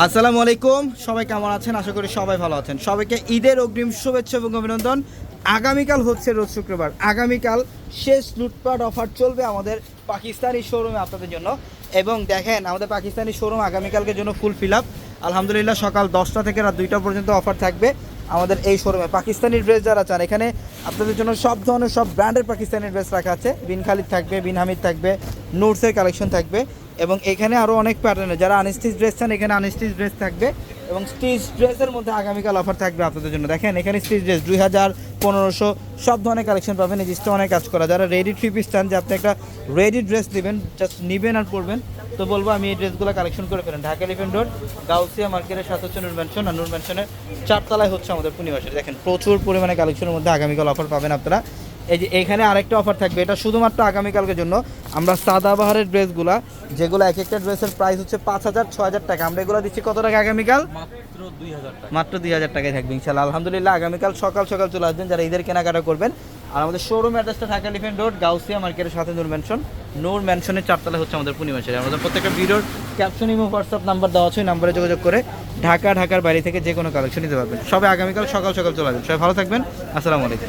আসসালামু আলাইকুম, সবাই কেমন আছেন? আশা করি সবাই ভালো আছেন। সবাইকে ঈদের অগ্রিম শুভেচ্ছা এবং অভিনন্দন। আগামীকাল হচ্ছে রোজ শুক্রবার, আগামীকাল শেষ লুটপাট অফার চলবে আমাদের পাকিস্তানি শোরুমে আপনাদের জন্য। এবং দেখেন আমাদের পাকিস্তানি শোরুম আগামীকালকের জন্য ফুল ফিল আপ। আলহামদুলিল্লাহ সকাল 10টা থেকে রাত 2টা পর্যন্ত অফার থাকবে আমাদের এই শোরুমে। পাকিস্তানি ড্রেস যারা চান, এখানে আপনাদের জন্য সব ধরনের সব ব্র্যান্ডের পাকিস্তানি ড্রেস রাখা আছে। বিন খালিদ থাকবে, বিন হামিদ থাকবে, নুটসের কালেকশন থাকবে এবং এখানে আরও অনেক প্যাটার্নের যারা আনস্টিচ ড্রেস চান এখানে আনস্টিচ ড্রেস থাকবে এবং স্টিচ ড্রেসের মধ্যে আগামীকাল অফার থাকবে আপনাদের জন্য। দেখেন এখানে স্টিচ ড্রেস 2000, 1500 সব ধরনের কালেকশন পাবেন। এই জিনিসটা অনেক কাজ করা, যারা রেডি থ্রি পিস চান যে আপনি একটা রেডি ড্রেস নেবেন, জাস্ট নেবেন আর পরবেন, তো বলবো আমি এই ড্রেসগুলো কালেকশন করে ফেলেন। ঢাকা এলিফ্যান্ট রোড গাউসিয়া মার্কেটের সাথে হচ্ছে নূর ম্যানশন, আর নূর ম্যানশনের 4 তলায় হচ্ছে আমাদের পূর্ণিমাসের। দেখেন প্রচুর পরিমাণে কালেকশনের মধ্যে আগামীকাল অফার পাবেন আপনারা। এই যে এখানে আরেকটা অফার থাকবে, এটা শুধুমাত্র আগামীকালকের জন্য। আমরা সাদাবাহারের ড্রেসগুলা যেগুলো এক একটা ড্রেসের প্রাইস হচ্ছে 5000, 6000 টাকা, আমরা এগুলো দিচ্ছি কত টাকা আগামীকাল? মাত্র 2000 টাকায় থাকবে ইনশাআল্লাহ। আলহামদুলিল্লাহ আগামীকাল সকাল সকাল চলে আসবেন যারা ঈদের কেনাকাটা করবেন। আর আমাদের শোরুম অ্যাড্রেসটা ঢাকা এলিফ্যান্ট রোড গাউসিয়া মার্কেটের সাথে নূর ম্যানশন। নূর ম্যানশনের 4 তলায় হচ্ছে আমাদের পূর্ণিমাসের। আমাদের প্রত্যেকটা ভিডিওর ক্যাপশন এবং হোয়াটসঅ্যাপ নাম্বার দেওয়া আছে, ওই নাম্বারে যোগাযোগ করে ঢাকার বাইরে থেকে যে কোনো কালেকশন নিতে পারবেন। সবাই আগামীকাল সকাল সকাল চলে আসবেন। সবাই ভালো থাকবেন। আসসালামু আলাইকুম।